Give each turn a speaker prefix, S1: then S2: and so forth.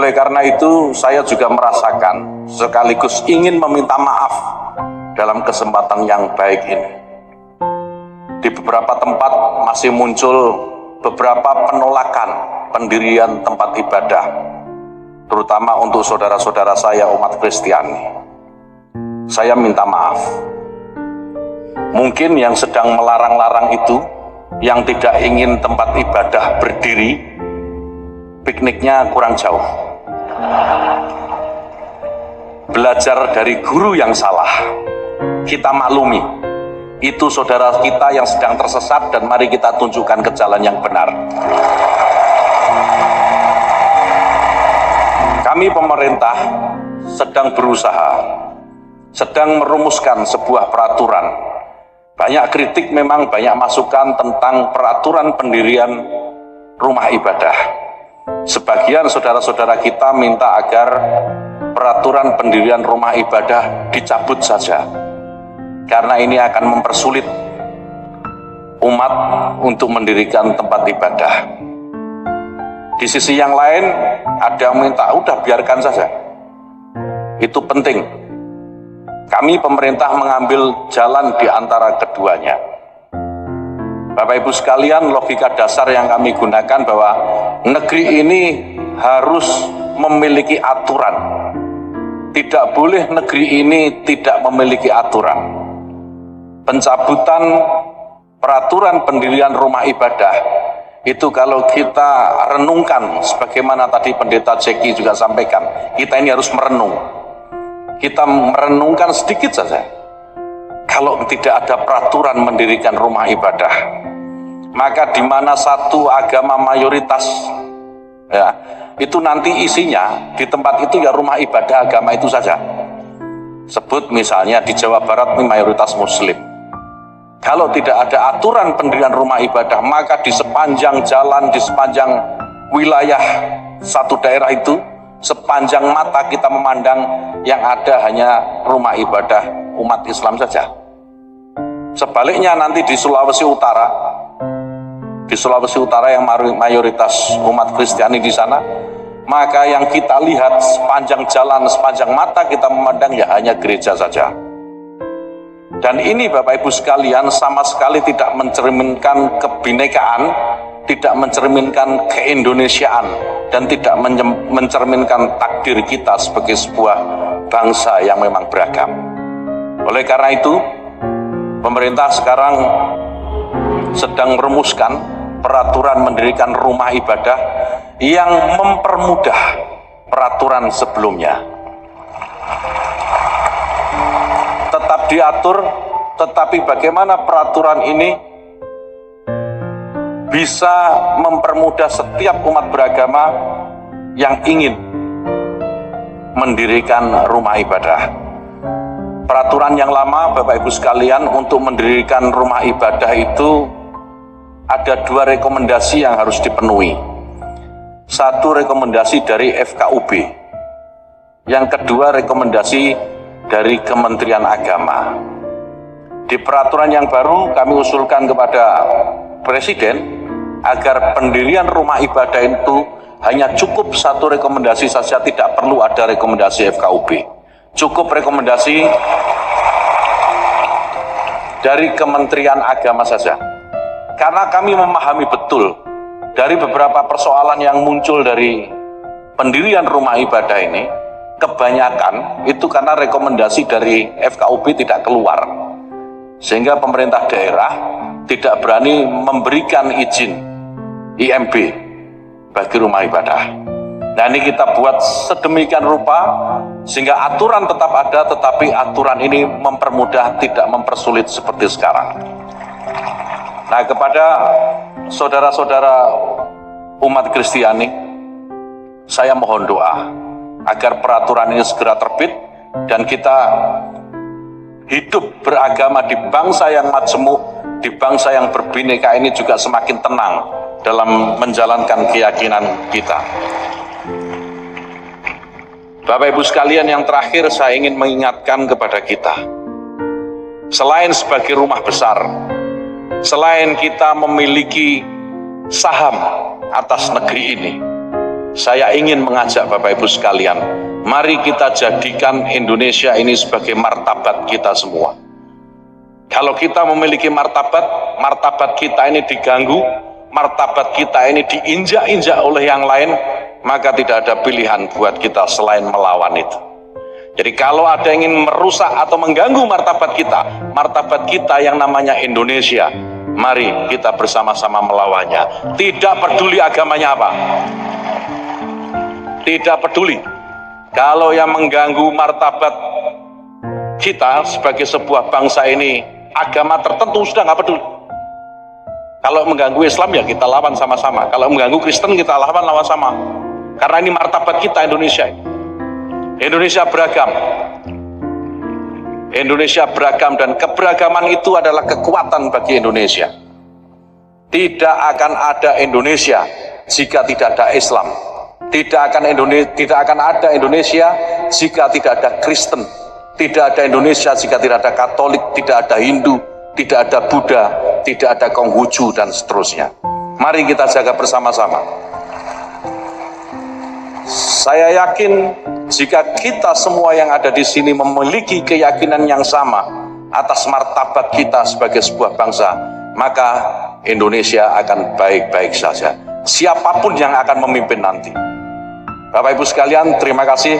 S1: Oleh karena itu saya juga merasakan sekaligus ingin meminta maaf dalam kesempatan yang baik ini. Di beberapa tempat masih muncul beberapa penolakan pendirian tempat ibadah, terutama untuk saudara-saudara saya umat Kristiani. Saya minta maaf. Mungkin yang sedang melarang-larang itu, yang tidak ingin tempat ibadah berdiri, pikniknya kurang jauh. Belajar dari guru yang salah, kita maklumi. Itu saudara kita yang sedang tersesat dan mari kita tunjukkan ke jalan yang benar. Kami pemerintah sedang berusaha, sedang merumuskan sebuah peraturan. Banyak kritik memang, banyak masukan tentang peraturan pendirian rumah ibadah. Sebagian saudara-saudara kita minta agar peraturan pendirian rumah ibadah dicabut saja, karena ini akan mempersulit umat untuk mendirikan tempat ibadah. Di sisi yang lain ada yang minta udah biarkan saja. Itu penting. Kami pemerintah mengambil jalan di antara keduanya. Bapak Ibu sekalian, logika dasar yang kami gunakan bahwa negeri ini harus memiliki aturan. Tidak boleh negeri ini tidak memiliki aturan. Pencabutan peraturan pendirian rumah ibadah itu kalau kita renungkan, sebagaimana tadi Pendeta Jeki juga sampaikan, kita ini harus merenung. Kita merenungkan sedikit saja. Kalau tidak ada peraturan mendirikan rumah ibadah, maka di mana satu agama mayoritas, ya, itu nanti isinya di tempat itu ya rumah ibadah agama itu saja. Sebut misalnya di Jawa Barat ini mayoritas Muslim. Kalau tidak ada aturan pendirian rumah ibadah, maka di sepanjang jalan, di sepanjang wilayah satu daerah itu, sepanjang mata kita memandang yang ada hanya rumah ibadah umat Islam saja. Sebaliknya nanti di Sulawesi Utara yang mayoritas umat Kristiani di sana, maka yang kita lihat sepanjang jalan, sepanjang mata kita memandang ya hanya gereja saja. Dan ini Bapak Ibu sekalian sama sekali tidak mencerminkan kebinekaan, tidak mencerminkan keindonesiaan, dan tidak mencerminkan takdir kita sebagai sebuah bangsa yang memang beragam. Oleh karena itu, pemerintah sekarang sedang merumuskan peraturan mendirikan rumah ibadah yang mempermudah peraturan sebelumnya. Tetap diatur, tetapi bagaimana peraturan ini bisa mempermudah setiap umat beragama yang ingin mendirikan rumah ibadah. Peraturan yang lama, Bapak Ibu sekalian, untuk mendirikan rumah ibadah itu ada 2 rekomendasi yang harus dipenuhi. 1 rekomendasi dari FKUB, yang kedua rekomendasi dari Kementerian Agama. Di peraturan yang baru kami usulkan kepada Presiden agar pendirian rumah ibadah itu hanya cukup 1 rekomendasi saja, tidak perlu ada rekomendasi FKUB. Cukup rekomendasi dari Kementerian Agama saja. Karena kami memahami betul dari beberapa persoalan yang muncul dari pendirian rumah ibadah ini, kebanyakan itu karena rekomendasi dari FKUB tidak keluar. Sehingga pemerintah daerah tidak berani memberikan izin IMB bagi rumah ibadah. Nah, ini kita buat sedemikian rupa sehingga aturan tetap ada, tetapi aturan ini mempermudah, tidak mempersulit seperti sekarang. Nah, kepada saudara-saudara umat Kristiani, saya mohon doa agar peraturan ini segera terbit dan kita hidup beragama di bangsa yang majemuk, di bangsa yang berbineka ini juga semakin tenang dalam menjalankan keyakinan kita. Bapak Ibu sekalian, yang terakhir saya ingin mengingatkan kepada kita, selain sebagai rumah besar, selain kita memiliki saham atas negeri ini, Saya ingin mengajak Bapak Ibu sekalian, mari kita jadikan Indonesia ini sebagai martabat kita semua. Kalau kita memiliki martabat, martabat kita ini diganggu, martabat kita ini diinjak-injak oleh yang lain, maka tidak ada pilihan buat kita selain melawan itu. Jadi kalau ada yang ingin merusak atau mengganggu martabat kita yang namanya Indonesia, mari kita bersama-sama melawannya. Tidak peduli agamanya apa. Tidak peduli. Kalau yang mengganggu martabat kita sebagai sebuah bangsa ini, agama tertentu sudah nggak peduli. Kalau mengganggu Islam ya kita lawan sama-sama. Kalau mengganggu Kristen kita lawan sama. Karena ini martabat kita Indonesia. Indonesia beragam. Indonesia beragam dan keberagaman itu adalah kekuatan bagi Indonesia. Tidak akan ada Indonesia jika tidak ada Islam. Tidak akan ada Indonesia jika tidak ada Kristen. Tidak ada Indonesia jika tidak ada Katolik, tidak ada Hindu, tidak ada Buddha, tidak ada Konghucu dan seterusnya. Mari kita jaga bersama-sama. Saya yakin jika kita semua yang ada di sini memiliki keyakinan yang sama atas martabat kita sebagai sebuah bangsa, maka Indonesia akan baik-baik saja. Siapapun yang akan memimpin nanti. Bapak Ibu sekalian, terima kasih.